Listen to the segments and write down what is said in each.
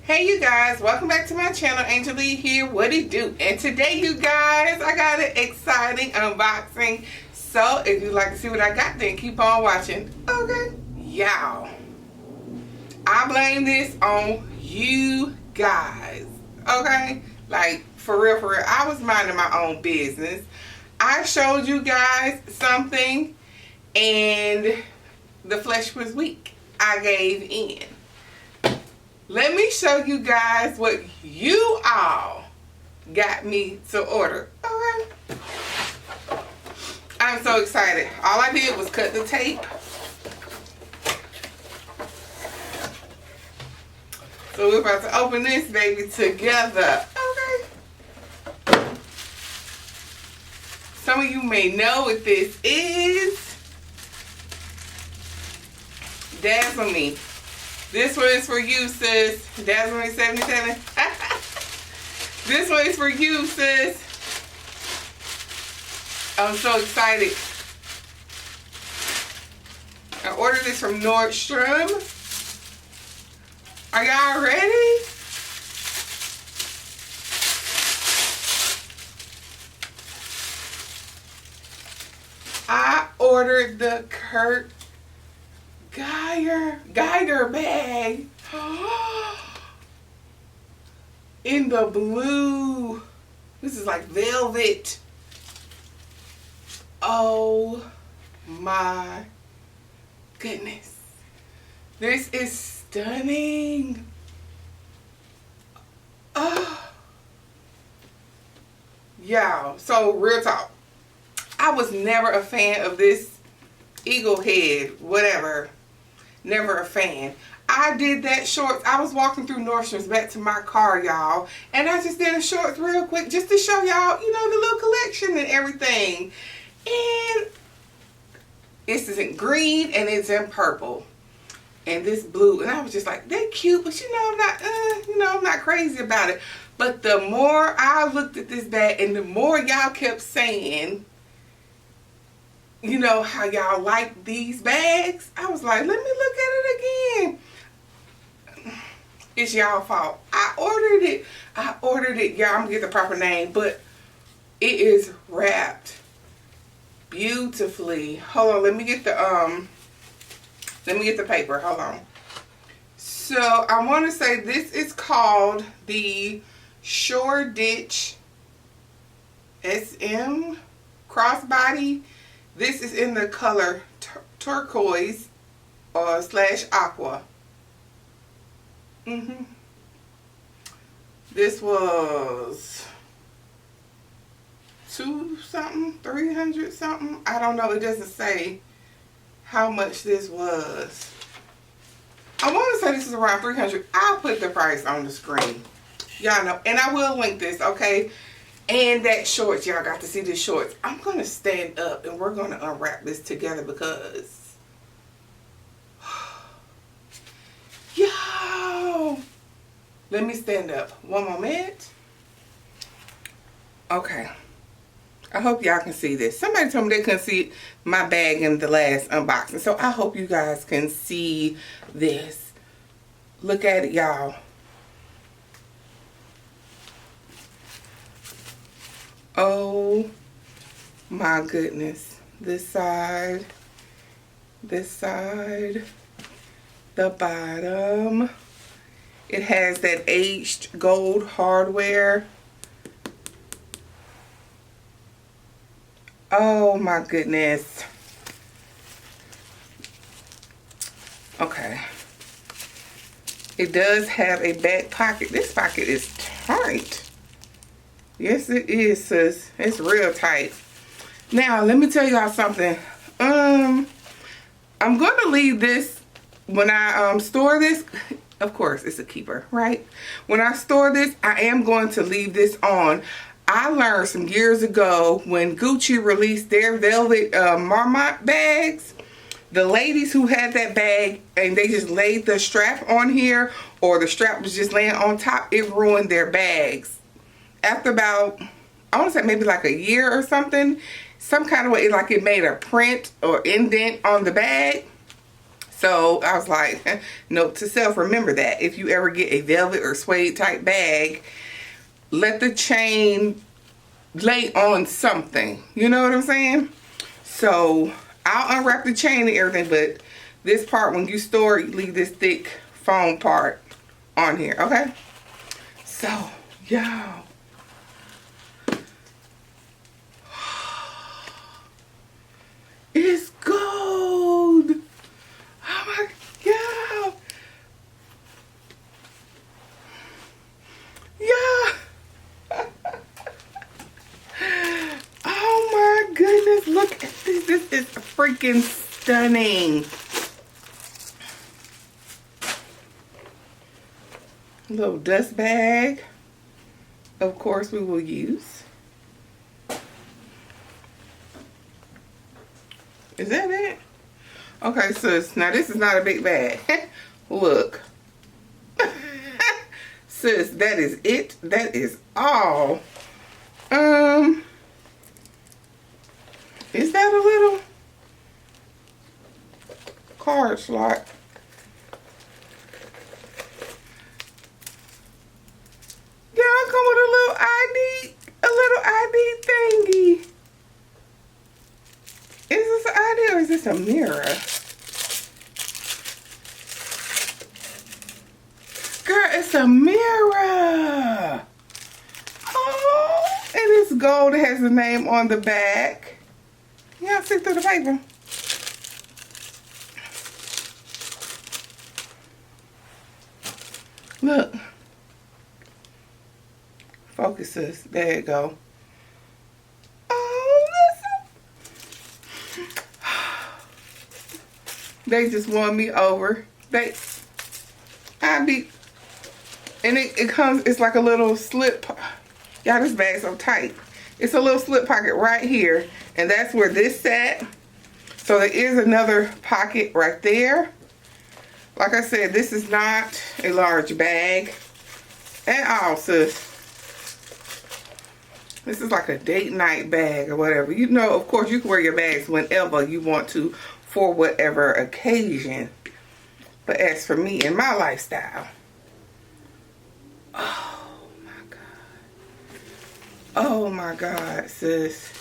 Hey you guys, welcome back to my channel. Angel here. What it do? And today you guys, I got an exciting unboxing. So if you'd like to see what I got, then keep on watching. Okay. Y'all, I blame this on you guys. Okay? Like for real, I was minding my own business. I showed you guys something and the flesh was weak. I gave in. Let me show you guys what you all got me to order. Alright. I'm so excited. All I did was cut the tape. So we're about to open this baby together. Okay. Some of you may know what this is. Dazzle Me. This one is for you, sis. Dazzle Me 77. This one is for you, sis. I'm so excited. I ordered this from Nordstrom. Are y'all ready? I ordered the Geiger bag in the blue. This is like velvet. Oh my goodness. This is stunning. Oh. Y'all, so real talk. I was never a fan of this eagle head, whatever. Never a fan. I did that shorts. I was walking through Nordstrom's back to my car, y'all. And I just did a shorts real quick just to show y'all, you know, the little collection and everything. And it's in green and it's in purple. And this blue. And I was just like, they're cute, but you know, I'm not crazy about it. But the more I looked at this bag and the more y'all kept saying, you know, how y'all like these bags, I was like, let me look at it again. It's y'all fault. I ordered it. Y'all, I'm gonna get the proper name, but it is wrapped beautifully. Hold on, let me get the paper. Hold on. So I want to say this is called the Shoreditch SM crossbody. This is in the color turquoise slash aqua. This was $200 something. I don't know. It doesn't say how much this was. I want to say this is around $300. I'll put the price on the screen. Y'all know. And I will link this, okay? And that shorts, y'all got to see the shorts. I'm going to stand up and we're going to unwrap this together because, yo, let me stand up. One moment. Okay. I hope y'all can see this. Somebody told me they couldn't see my bag in the last unboxing. So I hope you guys can see this. Look at it, y'all. Oh my goodness. This side, the bottom. It has that aged gold hardware. Oh my goodness. Okay. It does have a back pocket. This pocket is tight. Yes, it is, sis. It's real tight. Now, let me tell y'all something. I'm going to leave this when I store this. Of course, it's a keeper, right? When I store this, I am going to leave this on. I learned some years ago when Gucci released their velvet Marmot bags. The ladies who had that bag and they just laid the strap on here, or the strap was just laying on top, it ruined their bags. After about, I want to say maybe like a year or something, some kind of way, like it made a print or indent on the bag. So I was like, note to self, remember that. If you ever get a velvet or suede type bag, let the chain lay on something. You know what I'm saying? So I'll unwrap the chain and everything, but this part, when you store, you leave this thick foam part on here, okay? So, y'all. It's gold. Oh my God. Yeah. Oh my goodness. Look at this. This is freaking stunning. Little dust bag. Of course we will use. Is that it? Okay, sis. Now this is not a big bag. Look. Sis, that is it. That is all. Is that a little card slot? Y'all come with a little ID thingy. Is this an ID or is this a mirror? Girl, it's a mirror. Oh, and it's gold. It has the name on the back. Y'all see through the paper. Look. Focus this. There you go. Oh, listen. They just won me over. And it comes, it's like a little slip. Y'all, this bag's so tight. It's a little slip pocket right here. And that's where this sat. So there is another pocket right there. Like I said, this is not a large bag at all, sis. This is like a date night bag or whatever. You know, of course, you can wear your bags whenever you want to for whatever occasion. But as for me and my lifestyle, oh my God. Oh my God, sis.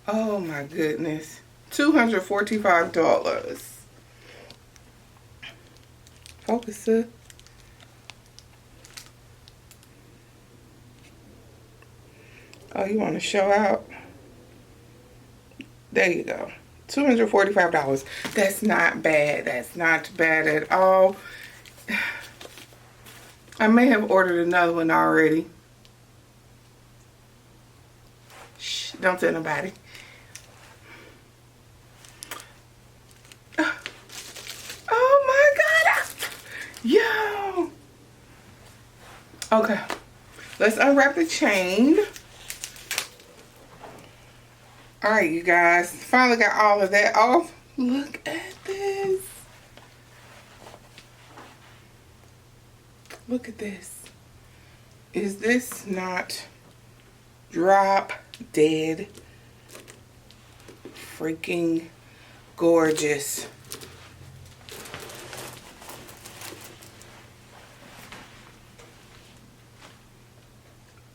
Oh my goodness. $245. Focus, sis. Oh, you want to show out? There you go. $245. That's not bad. That's not bad at all. I may have ordered another one already. Shh, don't tell nobody. Oh my God. Yo. Okay. Let's unwrap the chain. Alright, you guys. Finally got all of that off. Look at this. Look at this. Is this not drop dead freaking gorgeous?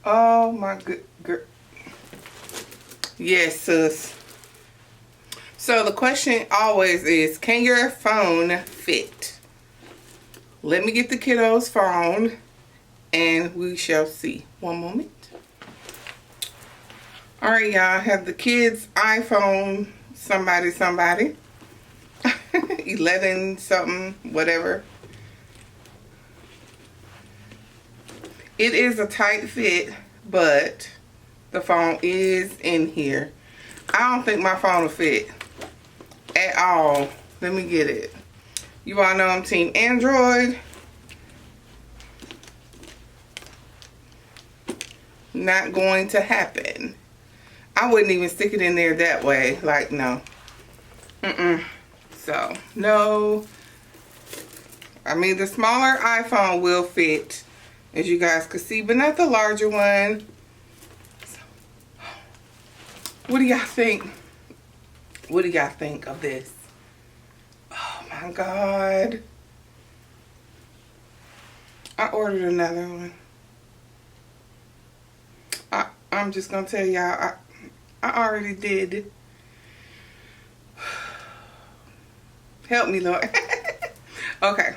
Oh my good. Yes, sis. So the question always is, can your phone fit? Let me get the kiddo's phone and we shall see. One moment. Alright, y'all. I have the kids' iPhone somebody. 11 something, whatever. It is a tight fit, but the phone is in here. I don't think my phone will fit at all. Let me get it. You all know I'm team Android. Not going to happen. I wouldn't even stick it in there that way. Like, no. So, no. I mean, the smaller iPhone will fit, as you guys can see, but not the larger one. What do y'all think? What do y'all think of this? Oh my God. I ordered another one. I'm just gonna tell y'all, I already did. Help me, Lord. Okay.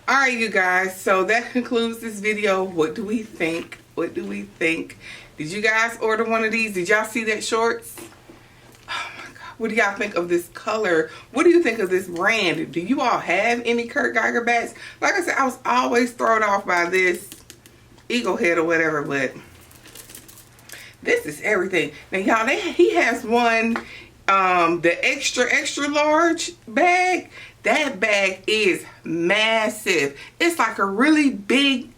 Alright, you guys, so that concludes this video. What do we think? What do we think? Did you guys order one of these? Did y'all see that shorts? Oh my God. What do y'all think of this color? What do you think of this brand? Do you all have any CROC Geiger bags? Like I said, I was always thrown off by this Eagle Head or whatever, but this is everything. Now, y'all, he has one, the extra large bag. That bag is massive. It's like a really big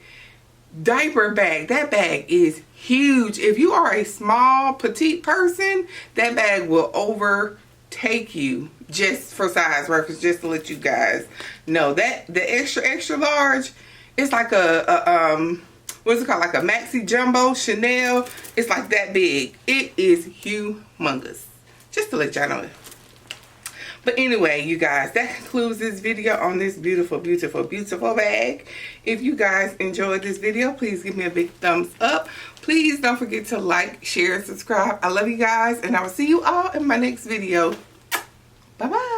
diaper bag. That bag is huge. If you are a small, petite person, that bag will overtake you, just for size reference, just to let you guys know. That the extra large, it's like a what's it called? Like a maxi jumbo Chanel. It's like that big. It is humongous. Just to let y'all know. But anyway, you guys, that concludes this video on this beautiful, beautiful, beautiful bag. If you guys enjoyed this video, please give me a big thumbs up. Please don't forget to like, share, and subscribe. I love you guys, and I will see you all in my next video. Bye-bye.